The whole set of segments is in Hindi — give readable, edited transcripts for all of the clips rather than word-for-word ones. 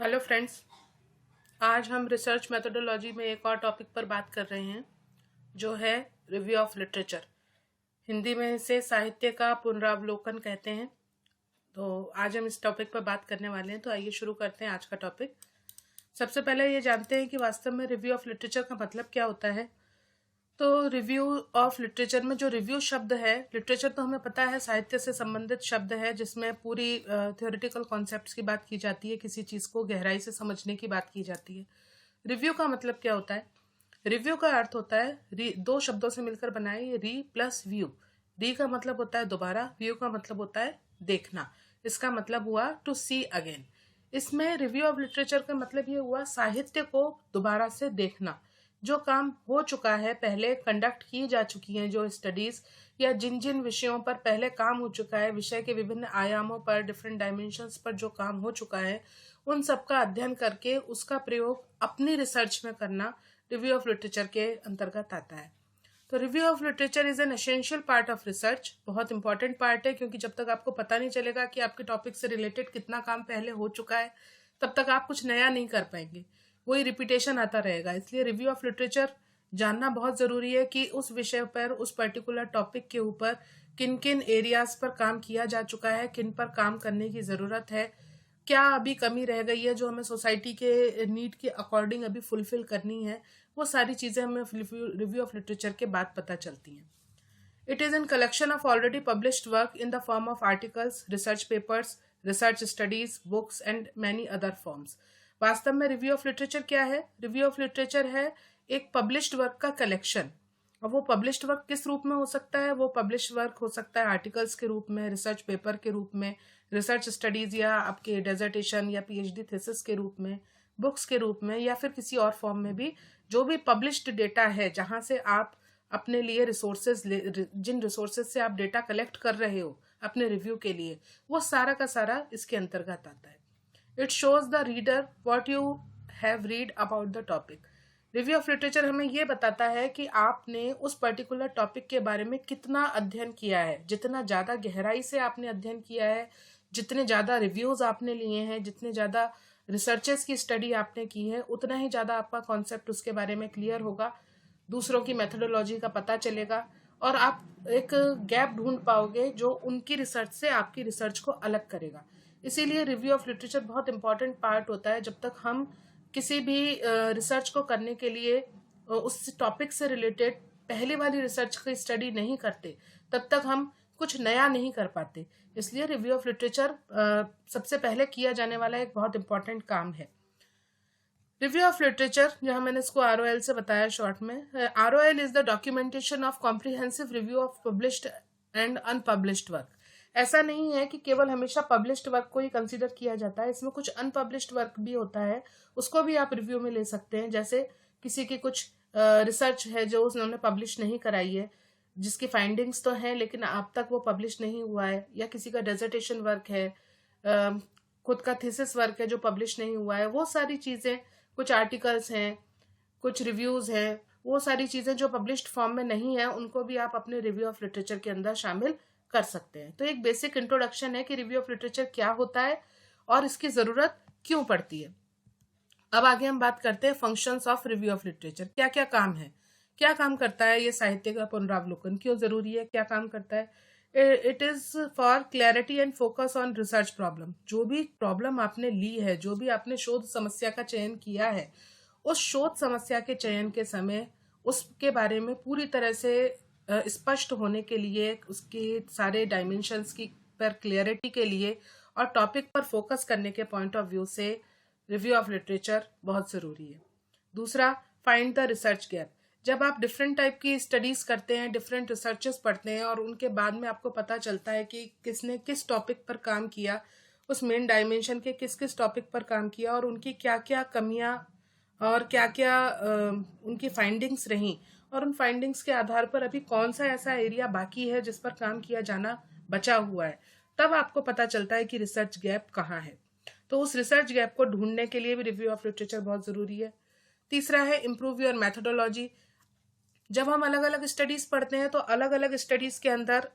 Hello friends. आज हम रिसर्च मेथोडोलॉजी में एक और टॉपिक पर बात कर रहे हैं जो है रिव्यू ऑफ लिटरेचर। हिंदी में इसे साहित्य का पुनरावलोकन कहते हैं। तो आज हम इस टॉपिक पर बात करने वाले हैं। तो आइए शुरू करते हैं आज का टॉपिक। सबसे पहले ये जानते हैं कि वास्तव में रिव्यू ऑफ लिटरेचर का मतलब क्या होता है। तो रिव्यू ऑफ लिटरेचर में जो रिव्यू शब्द है, लिटरेचर तो हमें पता है साहित्य से संबंधित शब्द है जिसमें पूरी थ्योरेटिकल कॉन्सेप्ट्स की बात की जाती है, किसी चीज को गहराई से समझने की बात की जाती है। रिव्यू का मतलब क्या होता है? रिव्यू का अर्थ होता है दो शब्दों से मिलकर बनाए, री प्लस व्यू। री का मतलब होता है दोबारा, व्यू का मतलब होता है देखना। इसका मतलब हुआ टू सी अगेन। इसमें रिव्यू ऑफ लिटरेचर का मतलब ये हुआ साहित्य को दोबारा से देखना। जो काम हो चुका है, पहले कंडक्ट की जा चुकी हैं जो स्टडीज, या जिन जिन विषयों पर पहले काम हो चुका है, विषय के विभिन्न आयामों पर, डिफरेंट डायमेंशंस पर जो काम हो चुका है, उन सब का अध्ययन करके उसका प्रयोग अपनी रिसर्च में करना रिव्यू ऑफ लिटरेचर के अंतर्गत आता है। तो review of literature is an essential part of research. बहुत इंपॉर्टेंट पार्ट है, क्योंकि जब तक आपको पता नहीं चलेगा कि आपके टॉपिक से रिलेटेड कितना काम पहले हो चुका है, तब तक आप कुछ नया नहीं कर पाएंगे, वही रिपीटेशन आता रहेगा। इसलिए रिव्यू ऑफ लिटरेचर जानना बहुत जरूरी है कि उस विषय पर, उस पर्टिकुलर टॉपिक के ऊपर किन किन एरियाज पर काम किया जा चुका है, किन पर काम करने की जरूरत है, क्या अभी कमी रह गई है जो हमें सोसाइटी के नीड के अकॉर्डिंग अभी फुलफिल करनी है। वो सारी चीजें हमें रिव्यू ऑफ लिटरेचर के बाद पता चलती हैं। It is a collection of already published work in the form of articles, research papers, research studies, books and many other forms. वास्तव में रिव्यू ऑफ लिटरेचर क्या है? रिव्यू ऑफ लिटरेचर है एक पब्लिश्ड वर्क का कलेक्शन। अब वो पब्लिश्ड वर्क किस रूप में हो सकता है? वो पब्लिश्ड वर्क हो सकता है आर्टिकल्स के रूप में, रिसर्च पेपर के रूप में, रिसर्च स्टडीज या आपके डेजर्टेशन या पीएचडी थीसिस के रूप में, बुक्स के रूप में, या फिर किसी और फॉर्म में भी। जो भी पब्लिश्ड डेटा है, जहां से आप अपने लिए रिसोर्सेज, जिन रिसोर्सेज से आप डेटा कलेक्ट कर रहे हो अपने रिव्यू के लिए, वो सारा का सारा इसके अंतर्गत आता है। It shows the reader what you have read about the topic. Review of literature हमें ये बताता है कि आपने उस पर्टिकुलर टॉपिक के बारे में कितना अध्ययन किया है। जितना ज्यादा गहराई से आपने अध्ययन किया है, जितने ज्यादा रिव्यूज आपने लिए हैं, जितने ज्यादा रिसर्चेस की स्टडी आपने की है, उतना ही ज्यादा आपका कॉन्सेप्ट उसके बारे में क्लियर होगा, दूसरों की मेथोडोलॉजी का पता चलेगा, और आप एक गैप ढूंढ पाओगे जो उनकी रिसर्च से आपकी रिसर्च को अलग करेगा। इसीलिए रिव्यू ऑफ लिटरेचर बहुत इंपॉर्टेंट पार्ट होता है। जब तक हम किसी भी रिसर्च को करने के लिए उस टॉपिक से रिलेटेड पहले वाली रिसर्च की स्टडी नहीं करते, तब तक हम कुछ नया नहीं कर पाते। इसलिए रिव्यू ऑफ लिटरेचर सबसे पहले किया जाने वाला एक बहुत इंपॉर्टेंट काम है। रिव्यू ऑफ लिटरेचर, जहां मैंने इसको ROL से बताया शॉर्ट में, ROL is the documentation of comprehensive review of published and unpublished work. ऐसा नहीं है कि केवल हमेशा पब्लिश्ड वर्क को ही कंसीडर किया जाता है, इसमें कुछ अनपब्लिश्ड वर्क भी होता है, उसको भी आप रिव्यू में ले सकते हैं। जैसे किसी की कुछ रिसर्च है जो उन्होंने पब्लिश नहीं कराई है, जिसकी फाइंडिंग्स तो हैं लेकिन अब तक वो पब्लिश नहीं हुआ है, या किसी का डेजर्टेशन वर्क है, खुद का थीसिस वर्क है जो पब्लिश नहीं हुआ है, वो सारी चीजें, कुछ आर्टिकल्स हैं, कुछ रिव्यूज हैं, वो सारी चीजें जो पब्लिश्ड फॉर्म में नहीं है, उनको भी आप अपने रिव्यू ऑफ लिटरेचर के अंदर शामिल कर सकते हैं। तो एक बेसिक इंट्रोडक्शन है कि रिव्यू ऑफ लिटरेचर क्या होता है और इसकी जरूरत क्यों पड़ती है। अब आगे हम बात करते हैं functions of review of literature. क्या क्या काम है, क्या काम करता है ये साहित्य का पुनरावलोकन, क्यों जरूरी है, क्या काम करता है? It is for clarity and focus on research problem. जो भी प्रॉब्लम आपने ली है, जो भी आपने शोध समस्या का चयन किया है, उस शोध समस्या के चयन के समय उसके बारे में पूरी तरह से स्पष्ट होने के लिए, उसके सारे डायमेंशंस की पर क्लियरिटी के लिए और टॉपिक पर फोकस करने के पॉइंट ऑफ व्यू से रिव्यू ऑफ लिटरेचर बहुत जरूरी है। दूसरा, फाइंड द रिसर्च गैप। जब आप डिफरेंट टाइप की स्टडीज करते हैं, डिफरेंट रिसर्चेस पढ़ते हैं, और उनके बाद में आपको पता चलता है कि किसने किस टॉपिक पर काम किया, उस मेन डायमेंशन के किस किस टॉपिक पर काम किया, और उनकी क्या क्या कमियां और क्या क्या उनकी फाइंडिंग्स रहीं, और उन फाइंडिंग्स के आधार पर अभी कौन सा ऐसा एरिया बाकी है जिस पर काम किया जाना बचा हुआ है, तब आपको पता चलता है कि रिसर्च गैप कहाँ है। तो उस रिसर्च गैप को ढूंढने के लिए भी रिव्यू ऑफ लिटरेचर बहुत जरूरी है। तीसरा है इम्प्रूव योर मैथोडोलॉजी। जब हम अलग अलग स्टडीज पढ़ते हैं तो अलग अलग स्टडीज के अंदर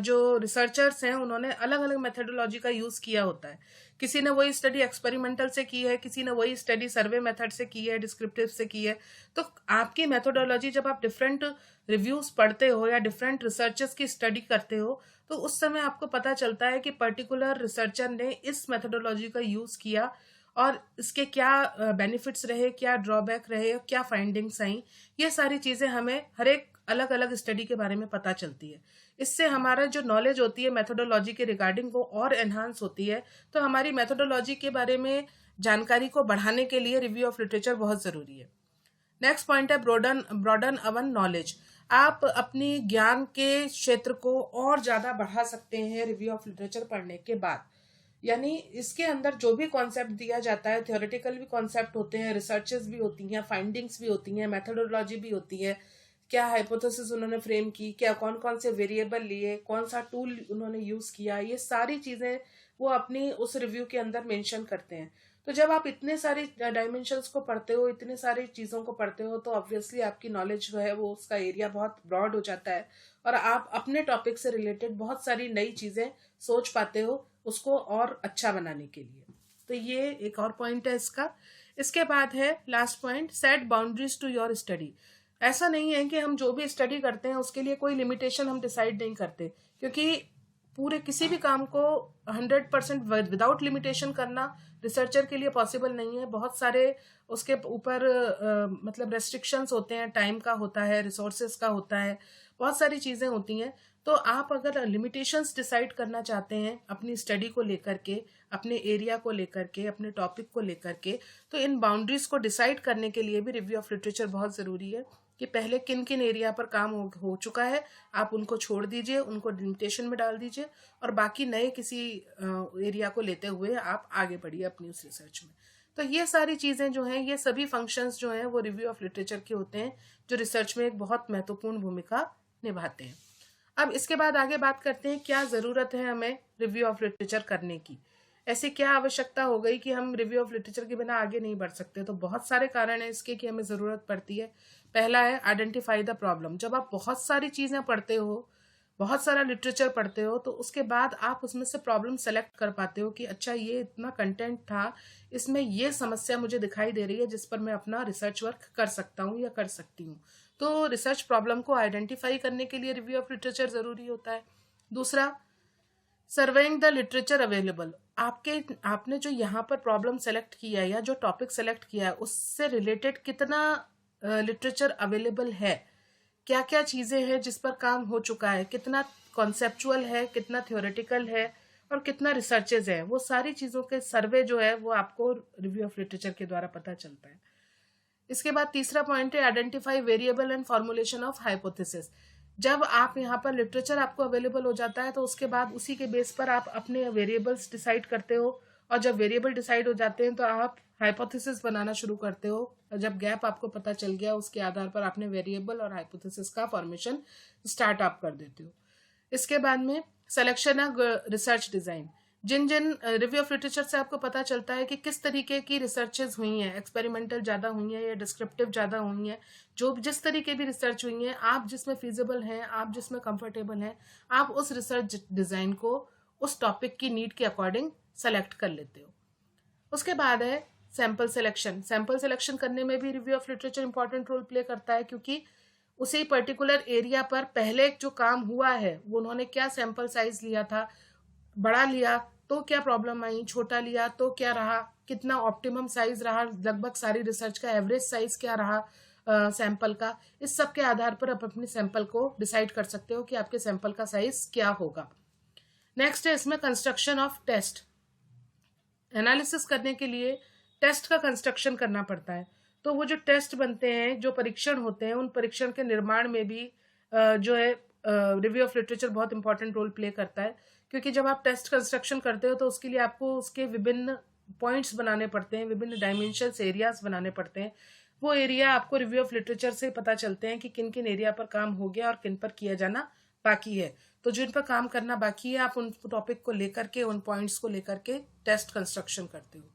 जो रिसर्चर्स हैं उन्होंने अलग अलग मेथडोलॉजी का यूज किया होता है। किसी ने वही स्टडी एक्सपेरिमेंटल से की है, किसी ने वही स्टडी सर्वे मेथड से की है, डिस्क्रिप्टिव से की है। तो आपकी मेथोडोलॉजी जब आप डिफरेंट रिव्यूज पढ़ते हो या डिफरेंट रिसर्चर्स की स्टडी करते हो तो उस समय आपको पता चलता है कि पर्टिकुलर रिसर्चर ने इस मेथोडोलॉजी का यूज किया और इसके क्या बेनिफिट्स रहे, क्या ड्रॉबैक रहे, क्या फाइंडिंग्स आई। ये सारी चीजें हमें हर एक अलग अलग स्टडी के बारे में पता चलती है। इससे हमारा जो नॉलेज होती है मेथोडोलॉजी के रिगार्डिंग वो और एनहांस होती है। तो हमारी मेथोडोलॉजी के बारे में जानकारी को बढ़ाने के लिए रिव्यू ऑफ लिटरेचर बहुत जरूरी है। नेक्स्ट पॉइंट है ब्रॉडन अवर नॉलेज। आप अपनी ज्ञान के क्षेत्र को और ज्यादा बढ़ा सकते हैं रिव्यू ऑफ लिटरेचर पढ़ने के बाद। यानी इसके अंदर जो भी कॉन्सेप्ट दिया जाता है, थ्योरेटिकल भी कॉन्सेप्ट होते हैं, रिसर्चेस भी होती हैं, फाइंडिंग्स भी होती हैं, मेथोडोलॉजी भी होती है, क्या हाइपोथेसिस उन्होंने फ्रेम की, क्या कौन कौन से वेरिएबल लिए, कौन सा टूल उन्होंने यूज किया, ये सारी चीजें वो अपनी उस रिव्यू के अंदर मेंशन करते हैं। तो जब आप इतने सारे डायमेंशंस को पढ़ते हो, इतने सारी चीजों को पढ़ते हो, तो ऑब्वियसली आपकी नॉलेज जो है वो उसका एरिया बहुत ब्रॉड हो जाता है और आप अपने टॉपिक से रिलेटेड बहुत सारी नई चीजें सोच पाते हो उसको और अच्छा बनाने के लिए। तो ये एक और पॉइंट है इसका। इसके बाद है last point, set boundaries to your study. ऐसा नहीं है कि हम जो भी स्टडी करते हैं उसके लिए कोई लिमिटेशन हम डिसाइड नहीं करते, क्योंकि पूरे किसी भी काम को 100% विदाउट लिमिटेशन करना रिसर्चर के लिए पॉसिबल नहीं है। बहुत सारे उसके ऊपर मतलब रेस्ट्रिक्शंस होते हैं, टाइम का होता है, रिसोर्सेज का होता है, बहुत सारी चीजें होती हैं। तो आप अगर लिमिटेशंस डिसाइड करना चाहते हैं अपनी स्टडी को लेकर के, अपने एरिया को लेकर के, अपने टॉपिक को लेकर के, तो इन बाउंड्रीज को डिसाइड करने के लिए भी रिव्यू ऑफ लिटरेचर बहुत जरूरी है कि पहले किन किन एरिया पर काम हो चुका है आप उनको छोड़ दीजिए, उनको लिमिटेशन में डाल दीजिए और बाकी नए किसी एरिया को लेते हुए आप आगे बढ़िए अपनी उस रिसर्च में। तो ये सारी चीजें जो हैं, ये सभी फंक्शंस जो हैं वो रिव्यू ऑफ लिटरेचर के होते हैं जो रिसर्च में एक बहुत महत्वपूर्ण भूमिका निभाते हैं। अब इसके बाद आगे बात करते हैं क्या जरूरत है हमें रिव्यू ऑफ लिटरेचर करने की। ऐसी क्या आवश्यकता हो गई कि हम रिव्यू ऑफ लिटरेचर के बिना आगे नहीं बढ़ सकते। तो बहुत सारे कारण है इसके कि हमें जरूरत पड़ती है। पहला है आइडेंटिफाई द प्रॉब्लम। जब आप बहुत सारी चीजें पढ़ते हो, बहुत सारा लिटरेचर पढ़ते हो, तो उसके बाद आप उसमें से प्रॉब्लम सेलेक्ट कर पाते हो कि अच्छा ये इतना कंटेंट था, इसमें ये समस्या मुझे दिखाई दे रही है जिस पर मैं अपना रिसर्च वर्क कर सकता हूँ या कर सकती हूँ। तो रिसर्च प्रॉब्लम को आइडेंटिफाई करने के लिए रिव्यू ऑफ लिटरेचर जरूरी होता है। दूसरा, सर्वेइंग द लिटरेचर अवेलेबल। आपने जो यहाँ पर प्रॉब्लम सेलेक्ट किया है या जो टॉपिक सेलेक्ट किया है उससे रिलेटेड कितना लिटरेचर अवेलेबल है, क्या क्या चीजें हैं जिस पर काम हो चुका है, कितना कॉन्सेप्चुअल है, कितना थ्योरेटिकल है और कितना रिसर्चेज है, वो सारी चीजों के सर्वे जो है वो आपको रिव्यू ऑफ लिटरेचर के द्वारा पता चलता है। इसके बाद तीसरा पॉइंट है identify variable and formulation of hypothesis. जब आप यहाँ पर लिटरेचर आपको अवेलेबल हो जाता है तो उसके बाद उसी के बेस पर आप अपने वेरिएबल्स डिसाइड करते हो और जब वेरिएबल डिसाइड हो जाते हैं तो आप हाइपोथेसिस बनाना शुरू करते हो और जब गैप आपको पता चल गया उसके आधार पर आपने वेरिएबल और हाइपोथेसिस का फॉर्मेशन स्टार्ट आप कर देते हो। इसके बाद में सिलेक्शन ऑफ रिसर्च डिजाइन। जिन जिन रिव्यू ऑफ लिटरेचर से आपको पता चलता है कि किस तरीके की रिसर्चेज हुई हैं, एक्सपेरिमेंटल ज्यादा हुई हैं या डिस्क्रिप्टिव ज्यादा हुई हैं, जो जिस तरीके भी रिसर्च हुई हैं, आप जिसमें फीजिबल हैं, आप जिसमें कंफर्टेबल हैं, आप उस रिसर्च डिजाइन को उस टॉपिक की नीड के अकॉर्डिंग सेलेक्ट कर लेते हो। उसके बाद है सैंपल सिलेक्शन। सैंपल सिलेक्शन करने में भी review of literature important role play करता है, क्योंकि उसी पर्टिकुलर एरिया पर पहले जो काम हुआ है वो उन्होंने क्या सैंपल साइज लिया था, बड़ा लिया तो क्या प्रॉब्लम आई, छोटा लिया तो क्या रहा, कितना ऑप्टिमम साइज रहा, लगभग सारी रिसर्च का एवरेज साइज क्या रहा सैंपल का। इस सब के आधार पर आप अपने सैंपल को डिसाइड कर सकते हो कि आपके सैंपल का साइज क्या होगा। नेक्स्ट है इसमें कंस्ट्रक्शन ऑफ टेस्ट। एनालिसिस करने के लिए टेस्ट का कंस्ट्रक्शन करना पड़ता है। तो वो जो टेस्ट बनते हैं, जो परीक्षण होते हैं, उन परीक्षण के निर्माण में भी जो है रिव्यू ऑफ लिटरेचर बहुत इंपॉर्टेंट रोल प्ले करता है, क्योंकि जब आप टेस्ट कंस्ट्रक्शन करते हो तो उसके लिए आपको उसके विभिन्न पॉइंट्स बनाने पड़ते हैं, विभिन्न डायमेंशंस एरियाज बनाने पड़ते हैं। वो एरिया आपको रिव्यू ऑफ लिटरेचर से पता चलते हैं कि किन किन एरिया पर काम हो गया और किन पर किया जाना बाकी है। तो जिन पर काम करना बाकी है आप उन टॉपिक को लेकर के, उन पॉइंट्स को लेकर के टेस्ट कंस्ट्रक्शन करते हो।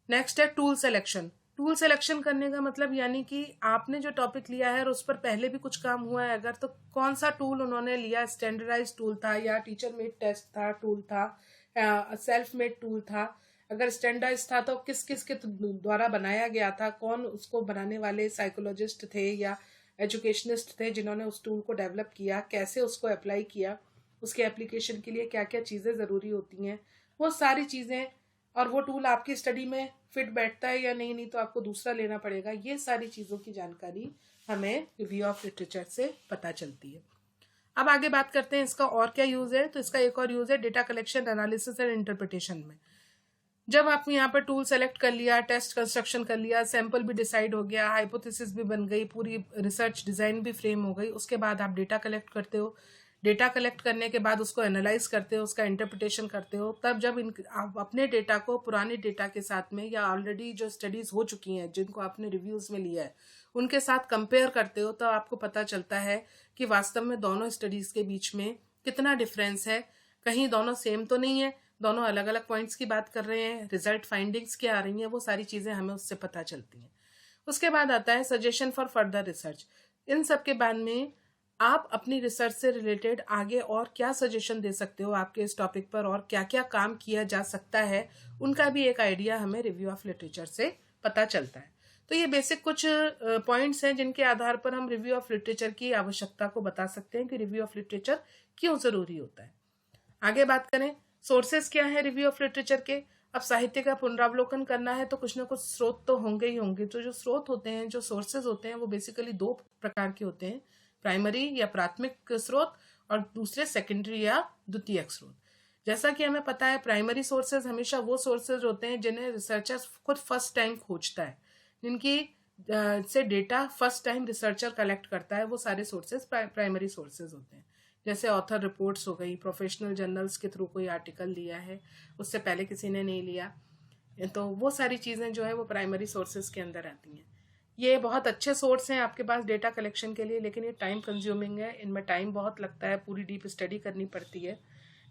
नेक्स्ट है टूल सिलेक्शन। टूल सिलेक्शन करने का मतलब यानी कि आपने जो टॉपिक लिया है और उस पर पहले भी कुछ काम हुआ है अगर, तो कौन सा टूल उन्होंने लिया, स्टैंडर्डाइज टूल था या टीचर मेड टेस्ट था, टूल था, सेल्फ मेड टूल था। अगर स्टैंडर्डाइज था तो किस किस के द्वारा बनाया गया था, कौन उसको बनाने वाले साइकोलॉजिस्ट थे या एजुकेशनिस्ट थे जिन्होंने उस टूल को डेवलप किया, कैसे उसको अप्लाई किया, उसके एप्लीकेशन के लिए क्या क्या चीज़ें ज़रूरी होती हैं, वो सारी चीज़ें, और वो टूल आपकी स्टडी में फिट बैठता है या नहीं, नहीं तो आपको दूसरा लेना पड़ेगा। ये सारी चीज़ों की जानकारी हमें रिव्यू ऑफ लिटरेचर से पता चलती है। अब आगे बात करते हैं इसका और क्या यूज़ है। तो इसका एक और यूज़ है data collection, analysis and interpretation में। जब आप यहाँ पर टूल सेलेक्ट कर लिया, टेस्ट कंस्ट्रक्शन कर लिया, सैंपल भी डिसाइड हो गया, हाइपोथेसिस भी बन गई, पूरी रिसर्च डिजाइन भी फ्रेम हो गई, उसके बाद आप डेटा कलेक्ट करते हो। डेटा कलेक्ट करने के बाद उसको एनालाइज करते हो, उसका इंटरप्रिटेशन करते हो। तब जब आप अपने डेटा को पुराने डेटा के साथ में या ऑलरेडी जो स्टडीज हो चुकी हैं जिनको आपने रिव्यूज में लिया है उनके साथ कंपेयर करते हो, तो आपको पता चलता है कि वास्तव में दोनों स्टडीज के बीच में कितना डिफरेंस है। कहीं दोनों सेम तो नहीं है, दोनों अलग अलग पॉइंट्स की बात कर रहे हैं, रिजल्ट फाइंडिंग्स क्या आ रही हैं, वो सारी चीजें हमें उससे पता चलती हैं। उसके बाद आता है सजेशन फॉर फर्दर रिसर्च। इन सब के बाद में आप अपनी रिसर्च से रिलेटेड आगे और क्या सजेशन दे सकते हो आपके इस टॉपिक पर, और क्या क्या काम किया जा सकता है, उनका भी एक आइडिया हमें रिव्यू ऑफ लिटरेचर से पता चलता है। तो ये बेसिक कुछ पॉइंट्स हैं जिनके आधार पर हम रिव्यू ऑफ लिटरेचर की आवश्यकता को बता सकते हैं कि रिव्यू ऑफ लिटरेचर क्यों जरूरी होता है। आगे बात करें, सोर्सेस क्या है रिव्यू ऑफ लिटरेचर के। अब साहित्य का पुनरावलोकन करना है तो कुछ ना कुछ स्रोत तो होंगे ही होंगे। तो जो स्रोत होते हैं, जो सोर्सेज होते हैं, वो बेसिकली दो प्रकार के होते हैं, प्राइमरी या प्राथमिक स्रोत और दूसरे सेकेंडरी या द्वितीयक स्रोत। जैसा कि हमें पता है, प्राइमरी सोर्सेज हमेशा वो सोर्सेज होते हैं जिन्हें रिसर्चर खुद फर्स्ट टाइम खोजता है, जिनकी से data first time researcher collect करता है, वो सारे सोर्सेज प्राइमरी सोर्सेज होते हैं। जैसे ऑथर रिपोर्ट्स हो गई, प्रोफेशनल जर्नल्स के थ्रू कोई आर्टिकल लिया है, उससे पहले किसी ने नहीं लिया, तो वो सारी चीज़ें जो है वो प्राइमरी सोर्सेज के अंदर आती हैं। ये बहुत अच्छे सोर्स हैं आपके पास डेटा कलेक्शन के लिए, लेकिन ये टाइम कंज्यूमिंग है, इनमें टाइम बहुत लगता है, पूरी डीप स्टडी करनी पड़ती है।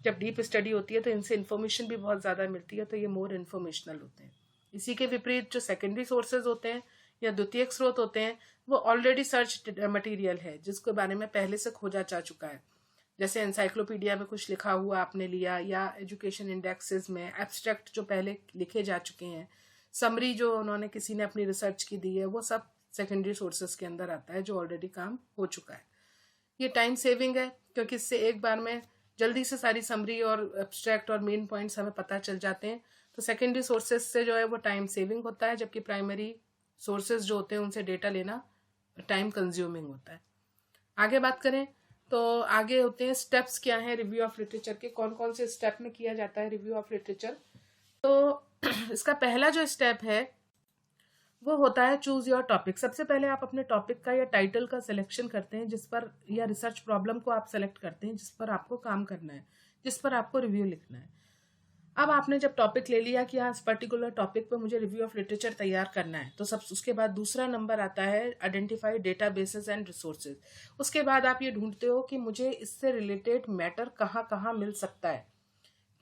जब डीप स्टडी होती है तो इनसे इन्फॉर्मेशन भी बहुत ज़्यादा मिलती है, तो ये मोर इन्फॉर्मेशनल होते हैं। इसी के विपरीत जो सेकेंडरी सोर्सेज होते हैं या द्वितीयक स्रोत होते हैं, वो ऑलरेडी सर्च मटेरियल है जिसके बारे में पहले से खोजा जा चुका है। जैसे एनसाइक्लोपीडिया में कुछ लिखा हुआ आपने लिया, या एजुकेशन इंडेक्सेस में एब्स्ट्रैक्ट जो पहले लिखे जा चुके हैं, समरी जो उन्होंने किसी ने अपनी रिसर्च की दी है, वो सब सेकेंडरी सोर्सेज के अंदर आता है जो ऑलरेडी काम हो चुका है। ये टाइम सेविंग है क्योंकि इससे एक बार में जल्दी से सारी समरी और एब्स्ट्रैक्ट और मेन पॉइंट्स हमें पता चल जाते हैं। तो सेकेंडरी सोर्सेज से जो है वो टाइम सेविंग होता है, जबकि प्राइमरी सोर्सेज जो होते हैं उनसे डेटा लेना टाइम कंज्यूमिंग होता है। आगे बात करें तो आगे होते हैं स्टेप्स क्या हैं रिव्यू ऑफ लिटरेचर के, कौन कौन से स्टेप में किया जाता है रिव्यू ऑफ लिटरेचर। तो इसका पहला जो स्टेप है वो होता है चूज योर टॉपिक। सबसे पहले आप अपने टॉपिक का या टाइटल का सिलेक्शन करते हैं जिस पर, या रिसर्च प्रॉब्लम को आप सेलेक्ट करते हैं जिस पर आपको काम करना है, जिस पर आपको रिव्यू लिखना है। अब आपने जब टॉपिक ले लिया कि हाँ इस पर्टिकुलर टॉपिक पर मुझे रिव्यू ऑफ लिटरेचर तैयार करना है, तो सब उसके बाद दूसरा नंबर आता है आइडेंटिफाई डेटाबेसेस एंड रिसोर्सेज। उसके बाद आप ये ढूंढते हो कि मुझे इससे रिलेटेड मैटर कहाँ कहाँ मिल सकता है,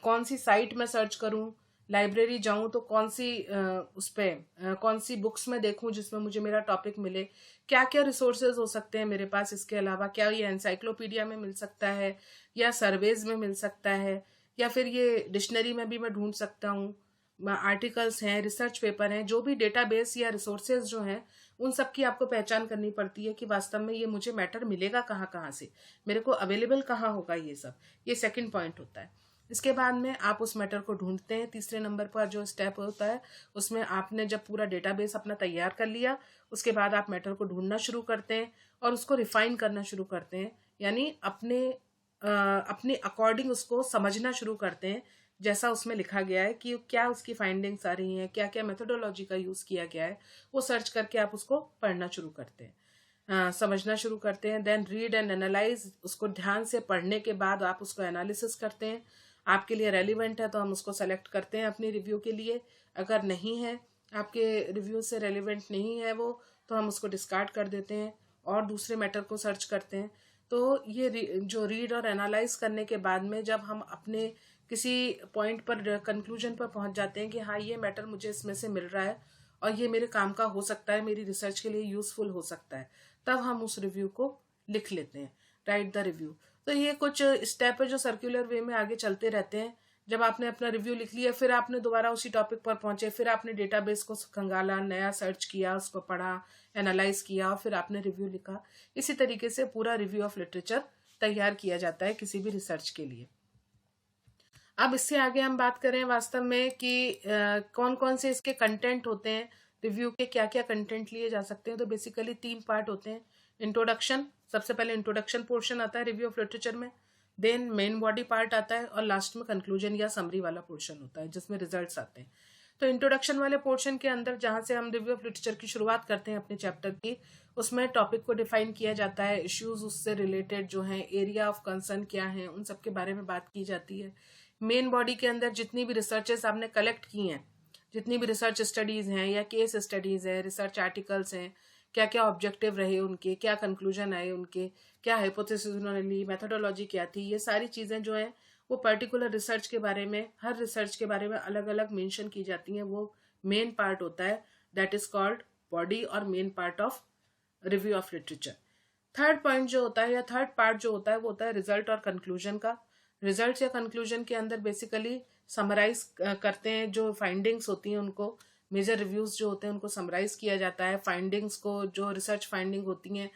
कौन सी साइट में सर्च करूं, लाइब्रेरी जाऊं तो कौन सी उस पर कौन सी बुक्स में देखूं जिसमें मुझे मेरा टॉपिक मिले, क्या क्या रिसोर्सेज हो सकते हैं मेरे पास इसके अलावा, क्या ये एनसाइक्लोपीडिया में मिल सकता है या सर्वेज में मिल सकता है, या फिर ये डिक्शनरी में भी मैं ढूंढ सकता हूँ, आर्टिकल्स हैं, रिसर्च पेपर हैं, जो भी डेटाबेस या रिसोर्सेज जो हैं उन सब की आपको पहचान करनी पड़ती है कि वास्तव में ये मुझे मैटर मिलेगा कहाँ कहाँ से, मेरे को अवेलेबल कहाँ होगा, ये सब ये सेकंड पॉइंट होता है। इसके बाद में आप उस मैटर को ढूंढते हैं। तीसरे नंबर पर जो स्टेप होता है उसमें आपने जब पूरा डेटाबेस अपना तैयार कर लिया, उसके बाद आप मैटर को ढूंढना शुरू करते हैं और उसको रिफाइन करना शुरू करते हैं, यानी अपने अकॉर्डिंग उसको समझना शुरू करते हैं जैसा उसमें लिखा गया है कि क्या उसकी फाइंडिंग्स आ रही हैं, क्या क्या मेथोडोलॉजी का यूज किया गया है, वो सर्च करके आप उसको पढ़ना शुरू करते हैं, समझना शुरू करते हैं। देन रीड एंड एनालाइज, उसको ध्यान से पढ़ने के बाद आप उसको एनालिसिस करते हैं। आपके लिए रेलिवेंट है तो हम उसको सेलेक्ट करते हैं अपनी रिव्यू के लिए, अगर नहीं है, आपके रिव्यू से रेलिवेंट नहीं है वो, तो हम उसको डिस्कार्ड कर देते हैं और दूसरे मैटर को सर्च करते हैं। तो ये जो रीड और एनालाइज करने के बाद में जब हम अपने किसी पॉइंट पर कंक्लूजन पर पहुंच जाते हैं कि हाँ ये मैटर मुझे इसमें से मिल रहा है और ये मेरे काम का हो सकता है, मेरी रिसर्च के लिए यूजफुल हो सकता है, तब हम उस रिव्यू को लिख लेते हैं, राइट द रिव्यू। तो ये कुछ स्टेप है जो सर्कुलर वे में आगे चलते रहते हैं। जब आपने अपना रिव्यू लिख लिया, फिर आपने दोबारा उसी टॉपिक पर पहुंचे, फिर आपने डेटाबेस को खंगाला, नया सर्च किया, उसको पढ़ा, एनालाइज किया, और फिर आपने रिव्यू लिखा। इसी तरीके से पूरा रिव्यू ऑफ लिटरेचर तैयार किया जाता है किसी भी रिसर्च के लिए। अब इससे आगे हम बात करें वास्तव में कि कौन कौन से इसके कंटेंट होते हैं, रिव्यू के क्या क्या कंटेंट लिए जा सकते हैं। तो बेसिकली 3 पार्ट होते हैं। इंट्रोडक्शन, सबसे पहले इंट्रोडक्शन पोर्शन आता है रिव्यू ऑफ लिटरेचर में, देन मेन बॉडी पार्ट आता है, और लास्ट में कंक्लूजन या समरी वाला पोर्शन होता है जिसमें रिजल्ट्स आते हैं। तो इंट्रोडक्शन वाले पोर्शन के अंदर जहां से हम रिव्यू ऑफ लिटरेचर की शुरुआत करते हैं अपने चैप्टर की, उसमें टॉपिक को डिफाइन किया जाता है, इश्यूज उससे रिलेटेड जो हैं, एरिया ऑफ कंसर्न क्या है, उन सब के बारे में बात की जाती है। मेन बॉडी के अंदर जितनी भी रिसर्चेस आपने कलेक्ट की हैं, जितनी भी रिसर्च स्टडीज हैं या केस स्टडीज हैं, रिसर्च आर्टिकल्स हैं, क्या क्या ऑब्जेक्टिव रहे उनके, क्या कंक्लूजन आए उनके, क्या हाइपोथेसिस उन्होंने ली, मेथोडोलॉजी क्या थी, ये सारी चीजें जो है वो पर्टिकुलर रिसर्च के बारे में, हर रिसर्च के बारे में अलग अलग मेंशन की जाती हैं। वो मेन पार्ट होता है, दैट इज कॉल्ड बॉडी और main part of review of literature. Third point जो होता है या थर्ड पार्ट जो होता है वो होता है रिजल्ट और कंक्लूजन का। रिजल्ट या कंक्लूजन के अंदर बेसिकली समराइज करते हैं जो फाइंडिंग्स होती हैं, उनको मेजर रिव्यूज जो होते हैं उनको समराइज किया जाता है। फाइंडिंग्स को, जो रिसर्च फाइंडिंग होती हैं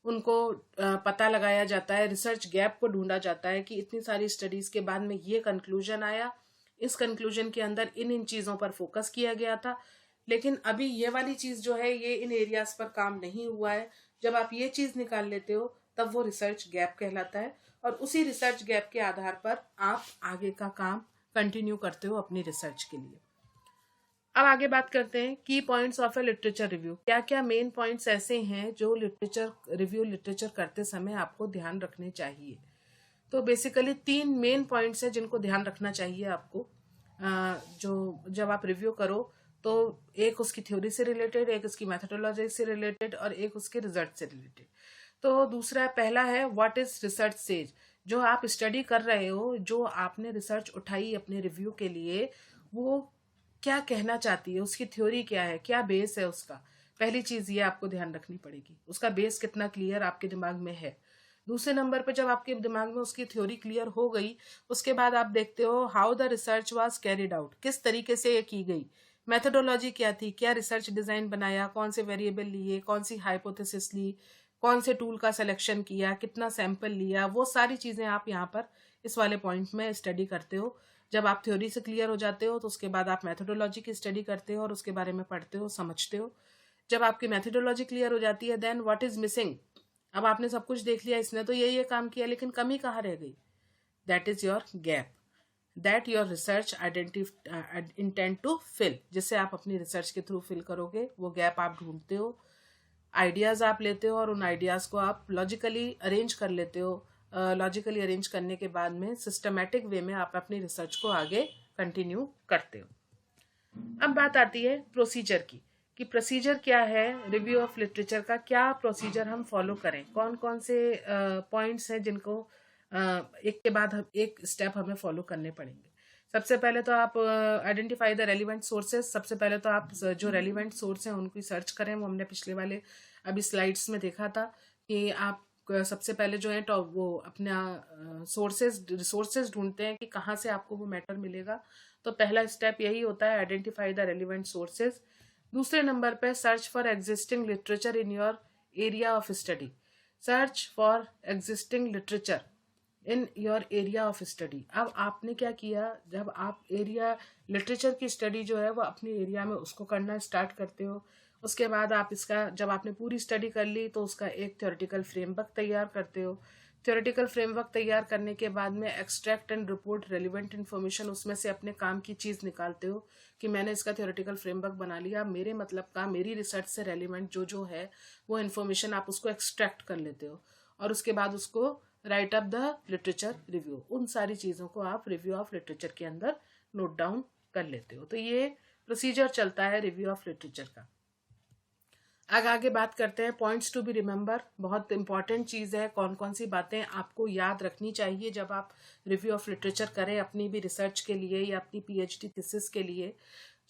उनको पता लगाया जाता है, रिसर्च गैप को ढूंढा जाता है कि इतनी सारी स्टडीज के बाद में ये कंक्लूजन आया, इस कंक्लूजन के अंदर इन चीजों पर फोकस किया गया था, लेकिन अभी ये वाली चीज जो है ये इन एरियाज पर काम नहीं हुआ है। जब आप ये चीज निकाल लेते हो तब वो रिसर्च गैप कहलाता है, और उसी रिसर्च गैप के आधार पर आप आगे का काम कंटिन्यू करते हो अपनी रिसर्च के लिए। अब आगे बात करते हैं की points of A literature review. क्या क्या मेन पॉइंट्स ऐसे हैं जो लिटरेचर करते समय आपको ध्यान रखने चाहिए। तो बेसिकली 3 मेन पॉइंट्स हैं जिनको ध्यान रखना चाहिए आपको, जो जब आप रिव्यू करो तो एक उसकी थ्योरी से रिलेटेड, एक उसकी मैथोडोलॉजी से रिलेटेड, और एक उसके रिजल्ट से रिलेटेड। तो दूसरा पहला है व्हाट इज रिसर्च सेज। जो आप स्टडी कर रहे हो, जो आपने रिसर्च उठाई अपने रिव्यू के लिए, वो क्या कहना चाहती है, उसकी थ्योरी क्या है, क्या बेस है उसका। पहली चीज ये आपको ध्यान रखनी पड़ेगी, उसका बेस कितना क्लियर आपके दिमाग में है। दूसरे नंबर पे जब आपके दिमाग में उसकी थ्योरी क्लियर हो गई, उसके बाद आप देखते हो how the research was carried out, किस तरीके से ये की गई, मेथोडोलॉजी क्या थी, क्या रिसर्च डिजाइन बनाया, कौन से वेरिएबल लिए, कौन सी हाइपोथेसिस ली, कौन से टूल का सिलेक्शन किया, कितना सैंपल लिया, वो सारी चीजें आप यहाँ पर इस वाले पॉइंट में स्टडी करते हो। जब आप थ्योरी से क्लियर हो जाते हो तो उसके बाद आप मेथोडोलॉजी की स्टडी करते हो और उसके बारे में पढ़ते हो, समझते हो। जब आपकी मेथोडोलॉजी क्लियर हो जाती है, देन व्हाट इज मिसिंग। अब आपने सब कुछ देख लिया, इसने तो ये काम किया, लेकिन कमी कहाँ रह गई, that is your gap, that your research intent to fill, जिससे आप अपनी रिसर्च के थ्रू फिल करोगे। वो गैप आप ढूंढते हो, आइडियाज आप लेते हो और उन आइडियाज को आप लॉजिकली अरेंज कर लेते हो। लॉजिकली अरेंज करने के बाद में सिस्टमैटिक वे में आप अपनी रिसर्च को आगे कंटिन्यू करते हो। अब बात आती है प्रोसीजर की, कि प्रोसीजर क्या है रिव्यू ऑफ लिटरेचर का, क्या प्रोसीजर हम फॉलो करें, कौन कौन से पॉइंट्स हैं जिनको एक के बाद एक स्टेप हमें फॉलो करने पड़ेंगे। सबसे पहले तो आप आइडेंटिफाई द रेलिवेंट सोर्सेज। सबसे पहले तो आप जो रेलिवेंट सोर्स हैं उनकी सर्च करें। वो हमने पिछले वाले अभी स्लाइड्स में देखा था कि आप सबसे पहले जो है तो वो अपना रिसोर्सेज ढूंढते हैं कि कहाँ से आपको वो मैटर मिलेगा। तो पहला स्टेप यही होता है, आइडेंटिफाई द रेलिवेंट सोर्सेज। दूसरे नंबर पे search for existing literature in your area of study. Search for existing literature in your area of study. अब आपने क्या किया, जब आप एरिया लिटरेचर की स्टडी जो है वो अपने एरिया में उसको करना स्टार्ट करते हो, उसके बाद आप इसका, जब आपने पूरी स्टडी कर ली तो उसका एक थ्योरेटिकल फ्रेमवर्क तैयार करते हो। थ्योरेटिकल फ्रेमवर्क तैयार करने के बाद में extract and report relevant information, उसमें से अपने काम की चीज निकालते हो कि मैंने इसका थ्योरेटिकल फ्रेमवर्क बना लिया, मेरे मतलब का, मेरी रिसर्च से रेलिवेंट जो जो है वो इन्फॉर्मेशन आप उसको एक्सट्रैक्ट कर लेते हो, और उसके बाद उसको right up the literature review. उन सारी चीजों को आप रिव्यू ऑफ लिटरेचर के अंदर नोट डाउन कर लेते हो। तो ये प्रोसीजर चलता है रिव्यू ऑफ लिटरेचर का। आगे बात करते हैं पॉइंट्स टू बी रिमेंबर। बहुत इंपॉर्टेंट चीज है, कौन कौन सी बातें आपको याद रखनी चाहिए जब आप रिव्यू ऑफ लिटरेचर करें अपनी भी रिसर्च के लिए या अपनी पीएचडी थीसिस के लिए।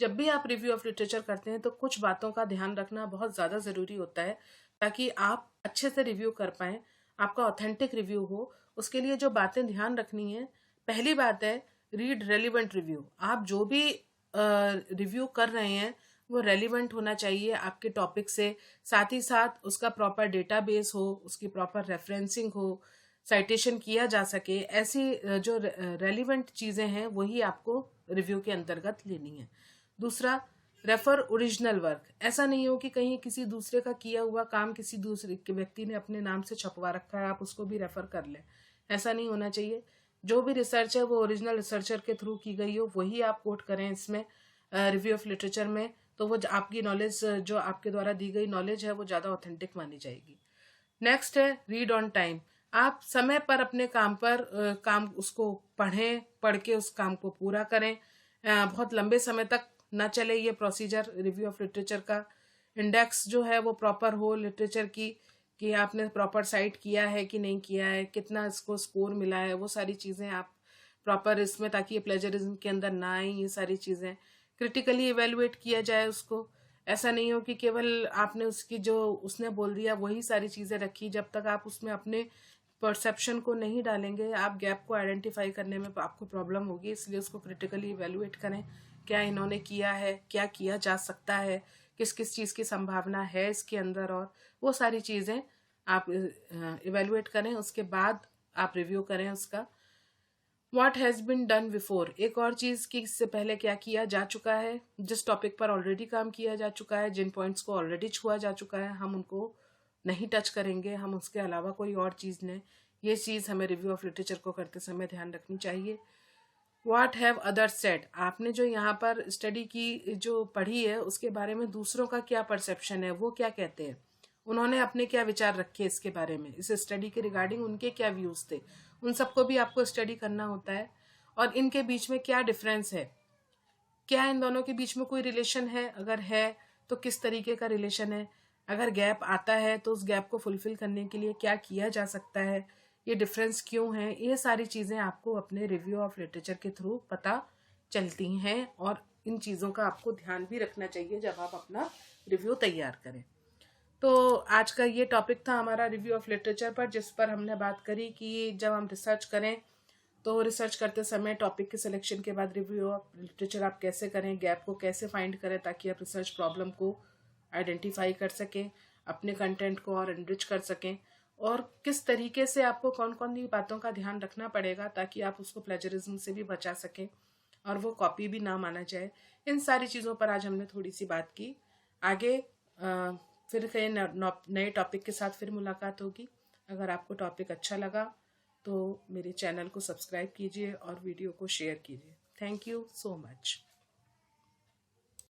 जब भी आप रिव्यू ऑफ लिटरेचर करते हैं तो कुछ बातों का ध्यान रखना बहुत ज़्यादा ज़रूरी होता है ताकि आप अच्छे से रिव्यू कर पाएँ, आपका ऑथेंटिक रिव्यू हो। उसके लिए जो बातें ध्यान रखनी है, पहली बात है रीड रेलिवेंट रिव्यू। आप जो भी रिव्यू कर रहे हैं वो रेलिवेंट होना चाहिए आपके टॉपिक से, साथ ही साथ उसका प्रॉपर डेटाबेस हो, उसकी प्रॉपर रेफरेंसिंग हो, साइटेशन किया जा सके। ऐसी जो रेलिवेंट चीज़ें हैं वही आपको रिव्यू के अंतर्गत लेनी है। दूसरा, रेफर ओरिजिनल वर्क। ऐसा नहीं हो कि कहीं किसी दूसरे का किया हुआ काम किसी दूसरे के व्यक्ति ने अपने नाम से छपवा रखा है, आप उसको भी रेफर कर लें। ऐसा नहीं होना चाहिए। जो भी रिसर्च है वो ओरिजिनल रिसर्चर के थ्रू की गई हो वही आप कोट करें इसमें रिव्यू ऑफ लिटरेचर में, तो वो आपकी नॉलेज, जो आपके द्वारा दी गई नॉलेज है वो ज़्यादा ऑथेंटिक मानी जाएगी। नेक्स्ट है रीड ऑन टाइम। आप समय पर अपने काम पर काम उसको पढ़ें, पढ़ के उस काम को पूरा करें। बहुत लंबे समय तक न चले ये प्रोसीजर रिव्यू ऑफ लिटरेचर का। इंडेक्स जो है वो प्रॉपर हो लिटरेचर की, कि आपने प्रॉपर साइट किया है कि नहीं किया है, कितना इसको स्कोर मिला है, वो सारी चीज़ें आप प्रॉपर इसमें, ताकि ये प्लेजरिज्म के अंदर ना आए ये सारी चीज़ें। क्रिटिकली इवेलुएट किया जाए उसको। ऐसा नहीं हो कि केवल आपने उसकी जो उसने बोल दिया वही सारी चीज़ें रखी। जब तक आप उसमें अपने परसेप्शन को नहीं डालेंगे, आप गैप को आइडेंटिफाई करने में आपको प्रॉब्लम होगी। इसलिए उसको क्रिटिकली इवेलुएट करें, क्या इन्होंने किया है, क्या किया जा सकता है, किस किस चीज़ की संभावना है इसके अंदर, और वो सारी चीज़ें आप इवेलुएट करें। उसके बाद आप रिव्यू करें उसका। What has been done before, एक और चीज़ कि इससे पहले क्या किया जा चुका है, जिस टॉपिक पर ऑलरेडी काम किया जा चुका है, जिन पॉइंट्स को ऑलरेडी छुआ जा चुका है, हम उनको नहीं टच करेंगे, हम उसके अलावा कोई और चीज़ नहीं। ये चीज़ हमें रिव्यू ऑफ लिटरेचर को करते समय ध्यान रखनी चाहिए। व्हाट हैव अदर सेड, आपने जो यहाँ पर स्टडी की जो पढ़ी है उसके बारे में दूसरों का क्या परसेप्शन है, वो क्या कहते हैं, उन्होंने अपने क्या विचार रखे इसके बारे में, इस स्टडी के रिगार्डिंग उनके क्या व्यूज थे, उन सबको भी आपको स्टडी करना होता है। और इनके बीच में क्या डिफरेंस है, क्या इन दोनों के बीच में कोई रिलेशन है, अगर है तो किस तरीके का रिलेशन है, अगर गैप आता है तो उस गैप को फुलफिल करने के लिए क्या किया जा सकता है, ये डिफरेंस क्यों है, ये सारी चीज़ें आपको अपने रिव्यू ऑफ लिटरेचर के थ्रू पता चलती हैं। और इन चीज़ों का आपको ध्यान भी रखना चाहिए जब आप अपना रिव्यू तैयार करें। तो आज का ये टॉपिक था हमारा रिव्यू ऑफ लिटरेचर पर, जिस पर हमने बात करी कि जब हम रिसर्च करें तो रिसर्च करते समय टॉपिक के सिलेक्शन के बाद रिव्यू ऑफ लिटरेचर आप कैसे करें, गैप को कैसे फाइंड करें ताकि आप रिसर्च प्रॉब्लम को आइडेंटिफाई कर सकें, अपने कंटेंट को और एनरिच कर सकें, और किस तरीके से आपको कौन कौन सी बातों का ध्यान रखना पड़ेगा ताकि आप उसको प्लेजरिज्म से भी बचा सकें और वो कॉपी भी ना माना जाए। इन सारी चीज़ों पर आज हमने थोड़ी सी बात की। आगे फिर कई नए टॉपिक के साथ फिर मुलाकात होगी। अगर आपको टॉपिक अच्छा लगा तो मेरे चैनल को सब्सक्राइब कीजिए और वीडियो को शेयर कीजिए। Thank you so much.